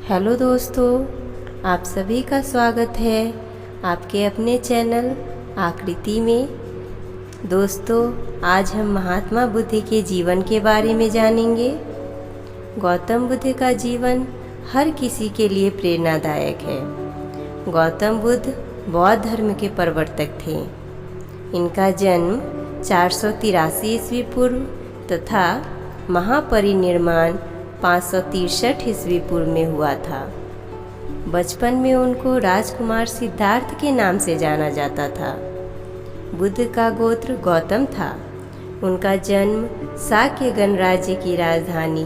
Hello दोस्तों, आप सभी का स्वागत है आपके अपने चैनल आकृति में। दोस्तों, आज हम महात्मा बुद्ध के जीवन के बारे में जानेंगे। गौतम बुद्ध का जीवन हर किसी के लिए प्रेरणादायक है। गौतम बुद्ध बौद्ध धर्म के प्रवर्तक थे। इनका जन्म 483 ईस्वी पूर्व तथा महापरिनिर्वाण 563 ईस्वी पूर्व में हुआ था। बचपन में उनको राजकुमार सिद्धार्थ के नाम से जाना जाता था। बुद्ध का गोत्र गौतम था। उनका जन्म शाक्य गणराज्य की राजधानी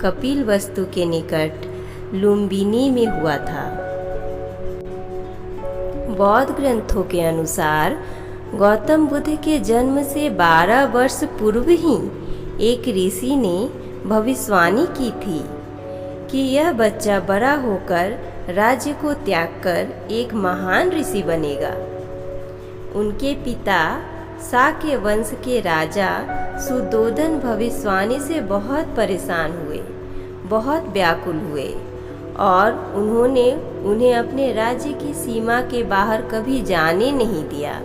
कपिलवस्तु के निकट लुम्बिनी में हुआ था। बौद्ध ग्रंथों के अनुसार गौतम बुद्ध के जन्म से 12 वर्ष पूर्व ही एक ऋषि ने भविष्यवाणी की थी कि यह बच्चा बड़ा होकर राज्य को त्याग कर एक महान ऋषि बनेगा। उनके पिता शाक्य वंश के राजा सुद्धोधन भविष्यवाणी से बहुत परेशान हुए, बहुत व्याकुल हुए और उन्होंने उन्हें अपने राज्य की सीमा के बाहर कभी जाने नहीं दिया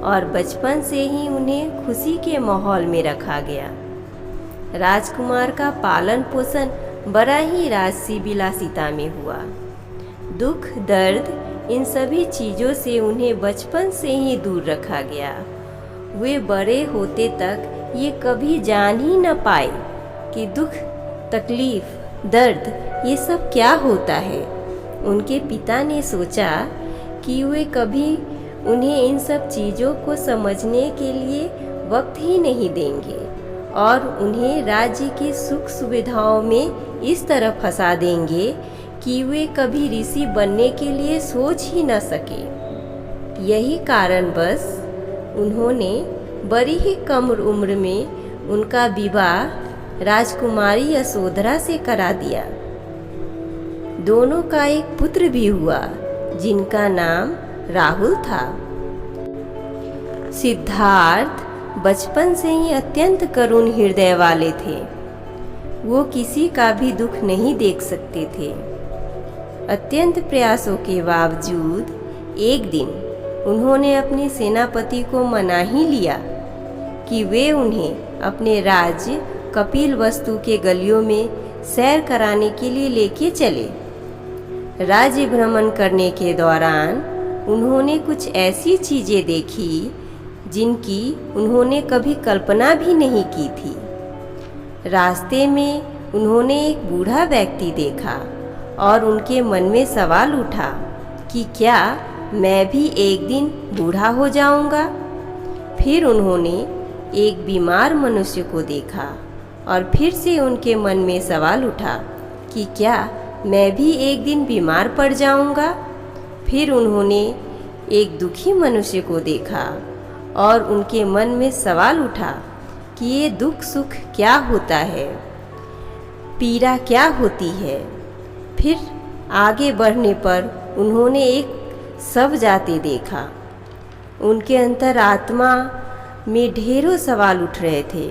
और बचपन से ही उन्हें खुशी के माहौल में रखा गया। राजकुमार का पालन पोषण बड़ा ही राजसी विलासिता में हुआ। दुख, दर्द, इन सभी चीज़ों से उन्हें बचपन से ही दूर रखा गया। वे बड़े होते तक ये कभी जान ही न पाए कि दुख, तकलीफ, दर्द ये सब क्या होता है। उनके पिता ने सोचा कि वे कभी उन्हें इन सब चीज़ों को समझने के लिए वक्त ही नहीं देंगे और उन्हें राज्य की सुख सुविधाओं में इस तरह फंसा देंगे कि वे कभी ऋषि बनने के लिए सोच ही न सके। यही कारणवश उन्होंने बड़ी ही कम उम्र में उनका विवाह राजकुमारी यशोधरा से करा दिया। दोनों का एक पुत्र भी हुआ जिनका नाम राहुल था। सिद्धार्थ बचपन से ही अत्यंत करुण हृदय वाले थे। वो किसी का भी दुख नहीं देख सकते थे। अत्यंत प्रयासों के बावजूद एक दिन उन्होंने अपने सेनापति को मना ही लिया कि वे उन्हें अपने राज्य कपिलवस्तु के गलियों में सैर कराने के लिए लेके चले। राज्य भ्रमण करने के दौरान उन्होंने कुछ ऐसी चीज़ें देखी जिनकी उन्होंने कभी कल्पना भी नहीं की थी। रास्ते में उन्होंने एक बूढ़ा व्यक्ति देखा और उनके मन में सवाल उठा कि क्या मैं भी एक दिन बूढ़ा हो जाऊंगा। फिर उन्होंने एक बीमार मनुष्य को देखा और फिर से उनके मन में सवाल उठा कि क्या मैं भी एक दिन बीमार पड़ जाऊंगा। फिर उन्होंने एक दुखी मनुष्य को देखा और उनके मन में सवाल उठा कि ये दुख सुख क्या होता है, पीड़ा क्या होती है। फिर आगे बढ़ने पर उन्होंने एक शव जाते देखा। उनके अंतरात्मा में ढेरों सवाल उठ रहे थे।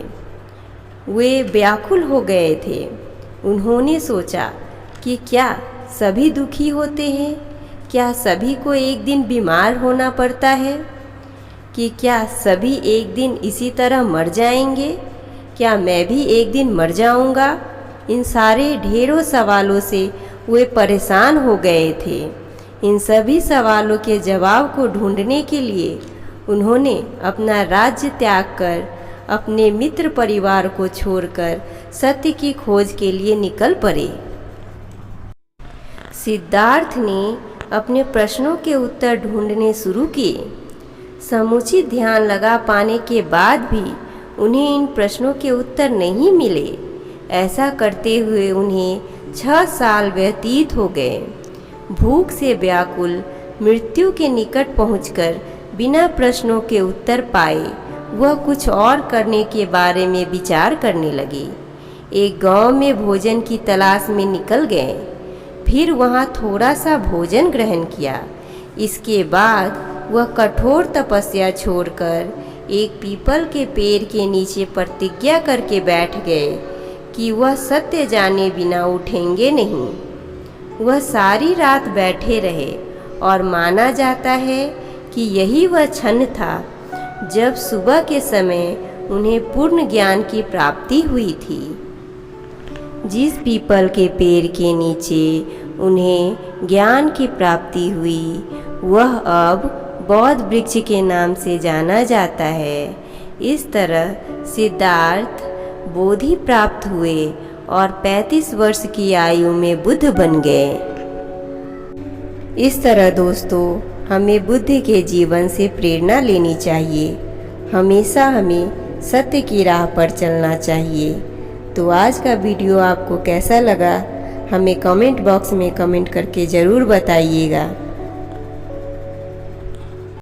वे व्याकुल हो गए थे। उन्होंने सोचा कि क्या सभी दुखी होते हैं, क्या सभी को एक दिन बीमार होना पड़ता है, कि क्या सभी एक दिन इसी तरह मर जाएंगे, क्या मैं भी एक दिन मर जाऊंगा। इन सारे ढेरों सवालों से वे परेशान हो गए थे। इन सभी सवालों के जवाब को ढूंढने के लिए उन्होंने अपना राज्य त्याग कर अपने मित्र परिवार को छोड़कर सत्य की खोज के लिए निकल पड़े। सिद्धार्थ ने अपने प्रश्नों के उत्तर ढूंढने शुरू किए। समुचित ध्यान लगा पाने के बाद भी उन्हें इन प्रश्नों के उत्तर नहीं मिले। ऐसा करते हुए उन्हें 6 साल व्यतीत हो गए। भूख से व्याकुल मृत्यु के निकट पहुंचकर बिना प्रश्नों के उत्तर पाए वह कुछ और करने के बारे में विचार करने लगे। एक गांव में भोजन की तलाश में निकल गए। फिर वहां थोड़ा सा भोजन ग्रहण किया। इसके बाद वह कठोर तपस्या छोड़कर एक पीपल के पेड़ के नीचे प्रतिज्ञा करके बैठ गए कि वह सत्य जाने बिना उठेंगे नहीं। वह सारी रात बैठे रहे और माना जाता है कि यही वह क्षण था जब सुबह के समय उन्हें पूर्ण ज्ञान की प्राप्ति हुई थी। जिस पीपल के पेड़ के नीचे उन्हें ज्ञान की प्राप्ति हुई वह अब बौद्ध वृक्ष के नाम से जाना जाता है। इस तरह सिद्धार्थ बोधि प्राप्त हुए और 35 वर्ष की आयु में बुद्ध बन गए। इस तरह दोस्तों, हमें बुद्ध के जीवन से प्रेरणा लेनी चाहिए। हमेशा हमें सत्य की राह पर चलना चाहिए। तो आज का वीडियो आपको कैसा लगा हमें कमेंट बॉक्स में कमेंट करके ज़रूर बताइएगा।